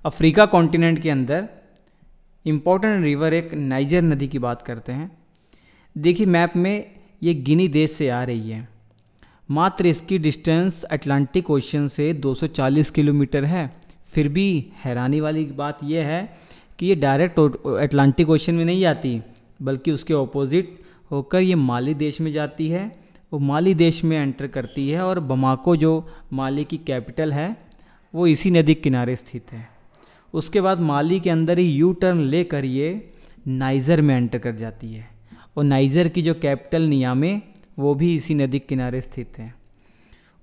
Africa continent के अंदर important river एक नाइजर नदी की बात करते हैं। देखिए मैप में ये गिनी देश से आ रही है। मात्र इसकी डिस्टेंस अटलांटिक ओशन से 240 किलोमीटर है। फिर भी हैरानी वाली बात यह है कि ये डायरेक्ट अटलांटिक ओशन में नहीं आती, बल्कि उसके ऑपोजिट होकर ये माली देश में जाती है। वो माली देश में एंटर करती है और बमाको जो माली की कैपिटल है वो इसी नदी के किनारे स्थित है। उसके बाद माली के अंदर ही यू टर्न लेकर ये नाइजर में एंटर कर जाती है और नाइजर की जो कैपिटल नियामे वो भी इसी नदी के किनारे स्थित है।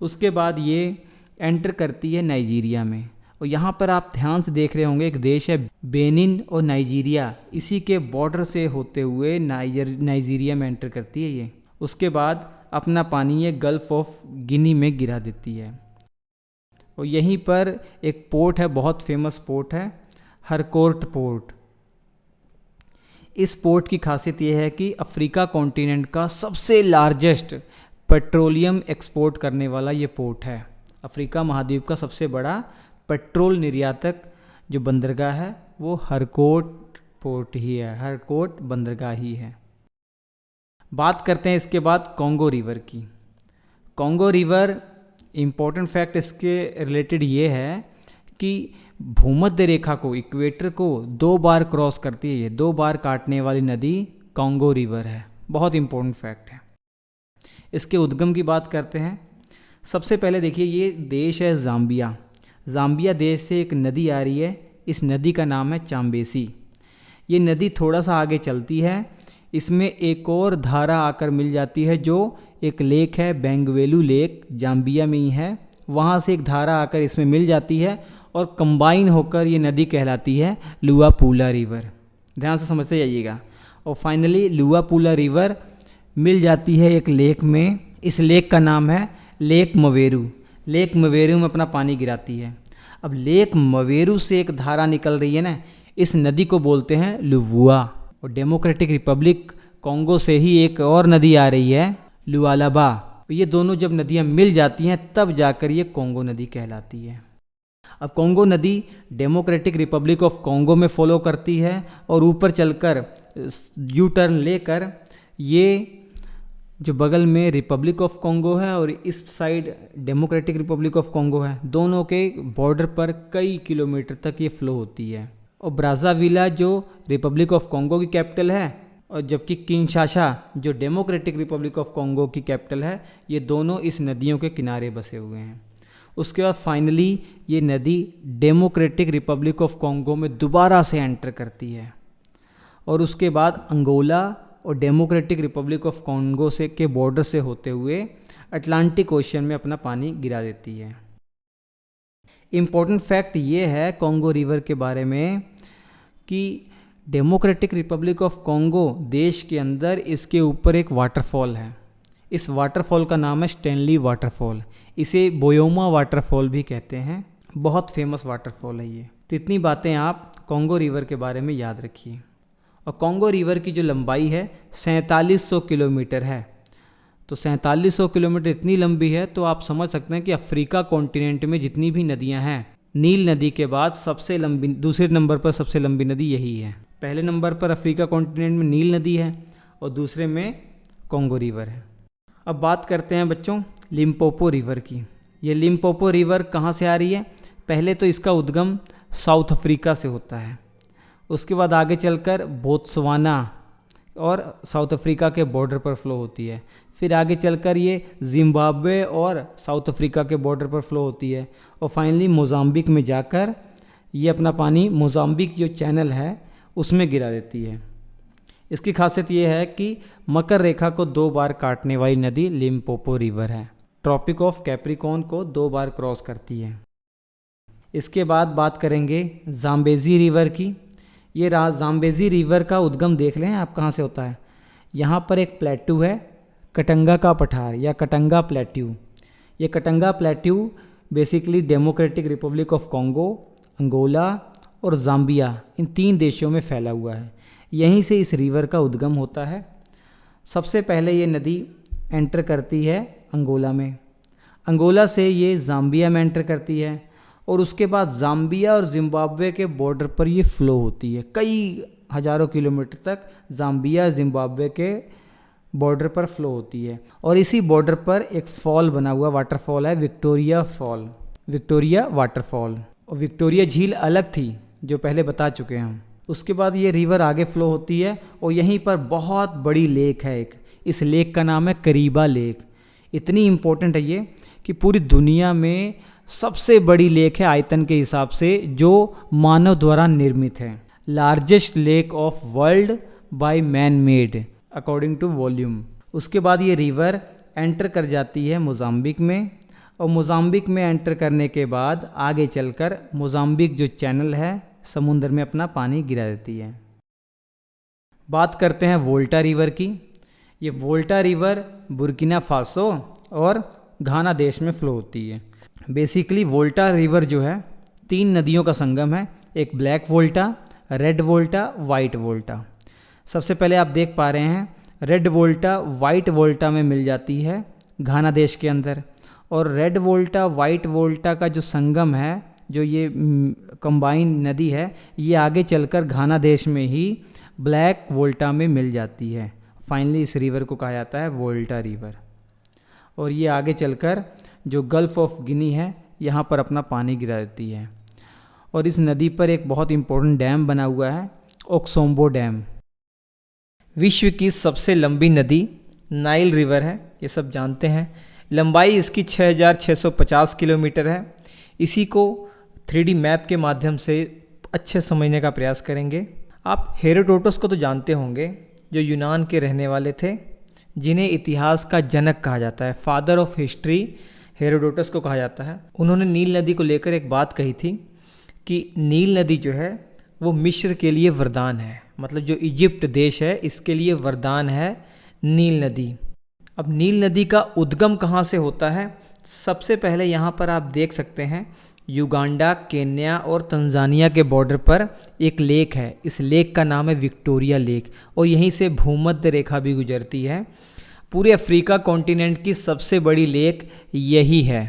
उसके बाद ये एंटर करती है नाइजीरिया में और यहाँ पर आप ध्यान से देख रहे होंगे एक देश है बेनिन और नाइजीरिया, इसी के बॉर्डर से होते हुए नाइजीरिया में एंटर करती है ये। उसके बाद अपना पानी ये गल्फ ऑफ गिनी में गिरा देती है और यहीं पर एक पोर्ट है, बहुत फेमस पोर्ट है, हरकोर्ट पोर्ट। इस पोर्ट की खासियत यह है कि अफ्रीका कॉन्टिनेंट का सबसे लार्जेस्ट पेट्रोलियम एक्सपोर्ट करने वाला ये पोर्ट है। अफ्रीका महाद्वीप का सबसे बड़ा पेट्रोल निर्यातक जो बंदरगाह है वो हरकोट पोर्ट ही है, हरकोट बंदरगाह ही है। बात करते हैं इसके बाद कॉन्गो रिवर की। कॉन्गो रिवर इम्पोर्टेंट फैक्ट इसके रिलेटेड ये है कि भूमध्य रेखा को, इक्वेटर को 2 बार क्रॉस करती है। ये 2 बार काटने वाली नदी कॉन्गो रिवर है। बहुत इम्पोर्टेंट फैक्ट है। इसके उद्गम की बात करते हैं। सबसे पहले देखिए ये देश है ज़ाम्बिया। ज़ाम्बिया देश से एक नदी आ रही है, इस नदी का नाम है चाम्बेसी। ये नदी थोड़ा सा आगे चलती है, इसमें एक और धारा आकर मिल जाती है जो एक लेक है, बेंगवेलू लेक, जाम्बिया में ही है। वहाँ से एक धारा आकर इसमें मिल जाती है और कंबाइन होकर ये नदी कहलाती है लुआपूला रिवर। ध्यान से समझते जाइएगा। और फाइनली लुआपूला रिवर मिल जाती है एक लेक में। इस लेक का नाम है लेक मवेरू। लेक मवेरू में अपना पानी गिराती है। अब लेक मवेरू से एक धारा निकल रही है ना, इस नदी को बोलते हैं लुवुआ। और डेमोक्रेटिक रिपब्लिक कॉन्गो से ही एक और नदी आ रही है लुआलाबा। ये दोनों जब नदियाँ मिल जाती हैं तब जाकर ये कॉन्गो नदी कहलाती है। अब कॉन्गो नदी डेमोक्रेटिक रिपब्लिक ऑफ कॉन्गो में फॉलो करती है और ऊपर चलकर यू टर्न लेकर ये जो बगल में रिपब्लिक ऑफ कॉन्गो है और इस side democratic Republic of Congo है, दोनों के बॉर्डर पर कई किलोमीटर तक ये फ्लो होती है। और ब्राज़ाविला जो रिपब्लिक ऑफ कॉन्गो की कैपिटल है और जबकि किंशासा जो डेमोक्रेटिक रिपब्लिक ऑफ कॉन्गो की कैपिटल है, ये दोनों इस नदियों के किनारे बसे हुए हैं। उसके बाद फाइनली ये नदी डेमोक्रेटिक रिपब्लिक ऑफ कॉन्गो में दोबारा से एंटर करती है और उसके बाद अंगोला और डेमोक्रेटिक रिपब्लिक ऑफ कॉन्गो से के बॉर्डर से होते हुए अटलांटिक ओशन में अपना पानी गिरा देती है। इम्पोर्टेंट फैक्ट ये है कॉन्गो रिवर के बारे में कि डेमोक्रेटिक रिपब्लिक ऑफ कॉन्गो देश के अंदर इसके ऊपर एक वाटरफॉल है। इस वाटरफॉल का नाम है स्टैनली वाटरफॉल। इसे बोयोमा वाटरफॉल भी कहते हैं। बहुत फेमस वाटरफॉल है ये। तो इतनी बातें आप कॉन्गो रिवर के बारे में याद रखिए। और कॉन्गो रिवर की जो लंबाई है 4700 किलोमीटर है। तो 4700 किलोमीटर इतनी लंबी है तो आप समझ सकते हैं कि अफ्रीका कॉन्टिनेंट में जितनी भी नदियां हैं, नील नदी के बाद सबसे लंबी, दूसरे नंबर पर सबसे लंबी नदी यही है। पहले नंबर पर अफ्रीका कॉन्टिनेंट में नील नदी है और दूसरे में कॉन्गो रिवर है। अब बात करते हैं बच्चों लिम्पोपो रिवर की। ये लिम्पोपो रिवर कहाँ से आ रही है? पहले तो इसका उद्गम साउथ अफ्रीका से होता है, उसके बाद आगे चलकर बोत्सवाना और साउथ अफ्रीका के बॉर्डर पर फ्लो होती है। फिर आगे चलकर ये जिम्बाब्वे और साउथ अफ्रीका के बॉर्डर पर फ्लो होती है और फाइनली मोज़ाम्बिक में जाकर ये अपना पानी मोज़ाम्बिक जो चैनल है उसमें गिरा देती है। इसकी खासियत ये है कि मकर रेखा को 2 बार काटने वाली नदी लिम्पोपो रिवर है। ट्रॉपिक ऑफ कैप्रिकॉर्न को 2 बार क्रॉस करती है। इसके बाद बात करेंगे ज़ाम्बेज़ी रिवर की। ये ज़ाम्बेज़ी रिवर का उद्गम देख लें आप कहाँ से होता है। यहाँ पर एक प्लेट्यू है, कटंगा का पठार या कटंगा प्लेट्यू। ये Katanga plateau basically Democratic Republic of Congo, Angola और ज़ाम्बिया इन 3 देशों में फैला हुआ है। यहीं से इस रिवर का उद्गम होता है। सबसे पहले ये नदी एंटर करती है अंगोला में, अंगोला से ये ज़ाम्बिया में एंटर करती है और उसके बाद ज़ाम्बिया और जिम्बाब्वे के बॉर्डर पर ये फ़्लो होती है। कई हज़ारों किलोमीटर तक ज़ाम्बिया जिम्बाब्वे के बॉर्डर पर फ़्लो होती है। और इसी बॉर्डर पर एक फॉल बना हुआ वाटरफॉल है, विक्टोरिया फॉल, विक्टोरिया वाटरफॉल। और विक्टोरिया झील अलग थी जो पहले बता चुके हैं हम। उसके बाद ये रिवर आगे फ़्लो होती है और यहीं पर बहुत बड़ी लेक है एक। इस लेक का नाम है करीबा लेक। इतनी इम्पोर्टेंट है ये कि पूरी दुनिया में सबसे बड़ी लेक है आयतन के हिसाब से, जो मानव द्वारा निर्मित है। Largest lake of world by man made according to volume. उसके बाद ये रिवर एंटर कर जाती है मोज़ाम्बिक में, और मोज़ाम्बिक में एंटर करने के बाद आगे चलकर मोज़ाम्बिक जो चैनल है समुद्र में अपना पानी गिरा देती है। बात करते हैं वोल्टा रिवर की। ये वोल्टा रिवर बुर्किना फासो और घाना देश में फ़्लो होती है। बेसिकली वोल्टा रिवर जो है 3 नदियों का संगम है, एक ब्लैक वोल्टा, रेड वोल्टा, वाइट वोल्टा। सबसे पहले आप देख पा रहे हैं रेड वोल्टा वाइट वोल्टा में मिल जाती है घाना देश के अंदर, और रेड वोल्टा वाइट वोल्टा का जो संगम है, जो ये कंबाइन नदी है, ये आगे चलकर घाना देश में ही ब्लैक वोल्टा में मिल जाती है। फाइनली इस रिवर को कहा जाता है वोल्टा रिवर। और ये आगे चलकर जो गल्फ़ ऑफ गिनी है यहाँ पर अपना पानी गिरा देती है। और इस नदी पर एक बहुत इम्पोर्टेंट डैम बना हुआ है, ओक्सोम्बो डैम। विश्व की सबसे लंबी नदी नाइल रिवर है, ये सब जानते हैं। लंबाई इसकी 6650 किलोमीटर है। इसी को 3D मैप के माध्यम से अच्छे समझने का प्रयास करेंगे। आप हेरोडोटस को तो जानते होंगे, जो यूनान के रहने वाले थे, जिन्हें इतिहास का जनक कहा जाता है, फादर ऑफ हिस्ट्री हेरोडोटस को कहा जाता है। उन्होंने नील नदी को लेकर एक बात कही थी कि नील नदी जो है वो मिस्र के लिए वरदान है, मतलब जो इजिप्ट देश है इसके लिए वरदान है नील नदी। अब नील नदी का उद्गम कहाँ से होता है? सबसे पहले यहाँ पर आप देख सकते हैं युगांडा, केन्या और तंजानिया के बॉर्डर पर एक लेक है। इस लेक का नाम है विक्टोरिया लेक, और यहीं से भूमध्य रेखा भी गुजरती है। पूरे अफ्रीका कॉन्टिनेंट की सबसे बड़ी लेक यही है,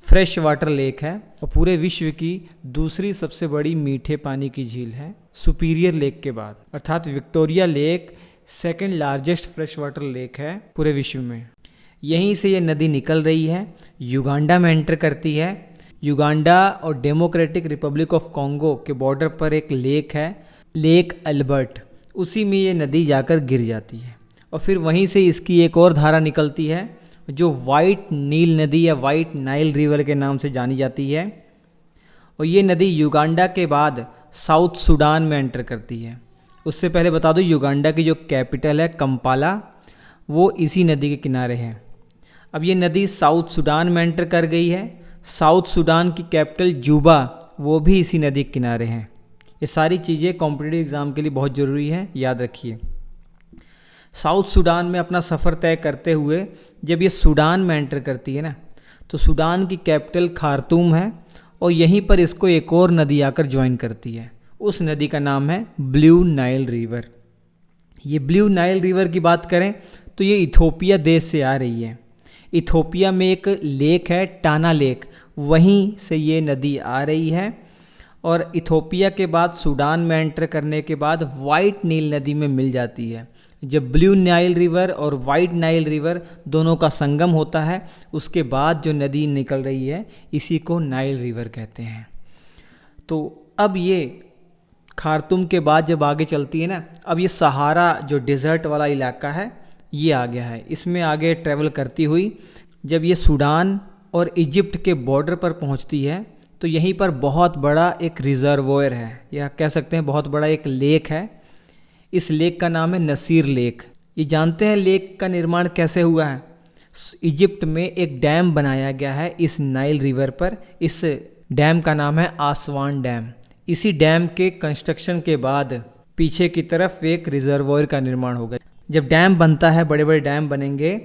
फ्रेश वाटर लेक है, और पूरे विश्व की दूसरी सबसे बड़ी मीठे पानी की झील है सुपीरियर लेक के बाद। अर्थात Victoria lake second largest fresh water lake है पूरे विश्व में। यहीं से ये नदी निकल रही है, युगांडा में एंटर करती है। युगांडा और डेमोक्रेटिक रिपब्लिक ऑफ कॉन्गो के बॉर्डर पर एक लेक है, लेक अल्बर्ट, उसी में ये नदी जाकर गिर जाती है। और फिर वहीं से इसकी एक और धारा निकलती है जो वाइट नील नदी या वाइट नाइल रिवर के नाम से जानी जाती है। और ये नदी युगांडा के बाद साउथ सूडान में एंटर करती है। उससे पहले बता दो युगांडा की जो कैपिटल है कंपाला, वो इसी नदी के किनारे है। अब ये नदी साउथ सूडान में एंटर कर गई है। साउथ सूडान की कैपिटल जूबा, वो भी इसी नदी के किनारे हैं। ये सारी चीज़ें कॉम्पिटिटिव एग्ज़ाम के लिए बहुत ज़रूरी है, याद रखिए। साउथ सूडान में अपना सफ़र तय करते हुए जब ये सूडान में एंटर करती है ना, तो सूडान की कैपिटल खार्तूम है, और यहीं पर इसको एक और नदी आकर ज्वाइन करती है। उस नदी का नाम है ब्लू नाइल रिवर। ये ब्लू नाइल रिवर की बात करें तो ये इथोपिया देश से आ रही है। इथोपिया में एक लेक है टाना लेक, वहीं से ये नदी आ रही है। और इथोपिया के बाद सूडान में एंटर करने के बाद वाइट नील नदी में मिल जाती है। जब ब्लू नाइल रिवर और वाइट नाइल रिवर दोनों का संगम होता है, उसके बाद जो नदी निकल रही है इसी को नाइल रिवर कहते हैं। तो अब ये खार्तूम के बाद जब आगे चलती है ना, अब ये सहारा जो डेजर्ट वाला इलाका है ये आ गया है। इसमें आगे ट्रैवल करती हुई जब ये सूडान और इजिप्ट के बॉर्डर पर पहुंचती है, तो यहीं पर बहुत बड़ा एक रिजर्वोयर है, या कह सकते हैं बहुत बड़ा एक लेक है। इस लेक का नाम है नसीर लेक। ये जानते हैं लेक का निर्माण कैसे हुआ है? इजिप्ट में एक डैम बनाया गया है इस नाइल रिवर पर। इस डैम का नाम है आसवान डैम। इसी डैम के कंस्ट्रक्शन के बाद पीछे की तरफ एक रिजर्वोयर का निर्माण होगा। जब डैम बनता है, बड़े बड़े डैम बनेंगे,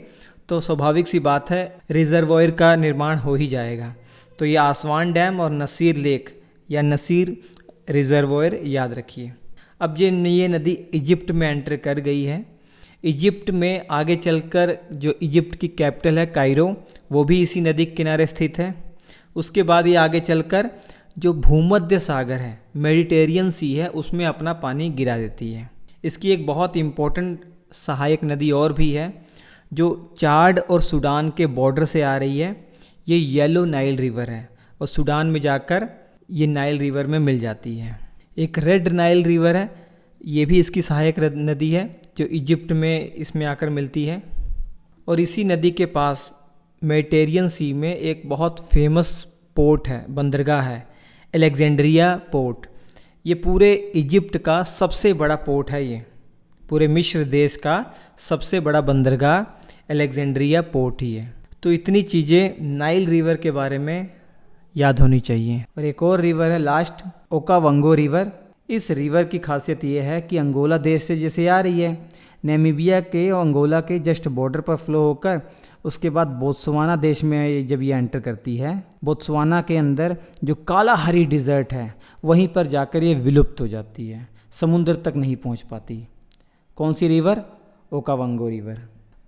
तो स्वाभाविक सी बात है रिजर्वोयर का निर्माण हो ही जाएगा। तो ये आसवान डैम और नसीर लेक या नसीर रिजर्वोयर याद रखिए। अब ये नदी इजिप्ट में एंटर कर गई है। इजिप्ट में आगे चलकर जो इजिप्ट की कैपिटल है कायरो, वो भी इसी नदी के किनारे स्थित है। उसके बाद ये आगे चलकर जो भूमध्य सागर है, मेडिटेरियन सी है, उसमें अपना पानी गिरा देती है। इसकी एक बहुत इम्पोर्टेंट सहायक नदी और भी है जो चाड और सूडान के बॉर्डर से आ रही है। ये येलो नाइल रिवर है और सूडान में जाकर ये नाइल रिवर में मिल जाती है। एक रेड नाइल रिवर है, ये भी इसकी सहायक नदी है जो इजिप्ट में इसमें आकर मिलती है। और इसी नदी के पास मेडिटेरियन सी में एक बहुत फेमस पोर्ट है, बंदरगाह है, अलेक्जेंड्रिया पोर्ट। ये पूरे इजिप्ट का सबसे बड़ा पोर्ट है। ये पूरे मिस्र देश का सबसे बड़ा बंदरगाह अलेक्जेंड्रिया पोर्ट ही है। तो इतनी चीज़ें नाइल रिवर के बारे में याद होनी चाहिए। और एक और रिवर है लास्ट, ओकावंगो रिवर। इस रिवर की खासियत ये है कि अंगोला देश से जैसे आ रही है, नामीबिया के और अंगोला के जस्ट बॉर्डर पर फ्लो होकर उसके बाद बोत्सवाना देश में जब ये एंटर करती है, बोत्सवाना के अंदर जो काला हरी डिज़र्ट है वहीं पर जाकर ये विलुप्त हो जाती है, समुद्र तक नहीं पहुंच पाती। कौन सी रिवर? ओकावंगो रिवर।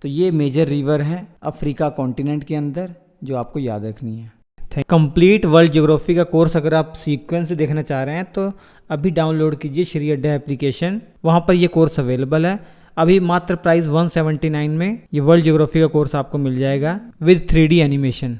तो ये मेजर रिवर हैं अफ्रीका कॉन्टिनेंट के अंदर जो आपको याद रखनी है। कंप्लीट वर्ल्ड ज्योग्राफी का कोर्स अगर आप सीक्वेंस से देखना चाह रहे हैं तो अभी डाउनलोड कीजिए श्री अड्डा एप्लीकेशन, वहाँ पर ये कोर्स अवेलेबल है। अभी मात्र प्राइस 179 में ये वर्ल्ड ज्योग्राफी का कोर्स आपको मिल जाएगा विद 3D एनिमेशन।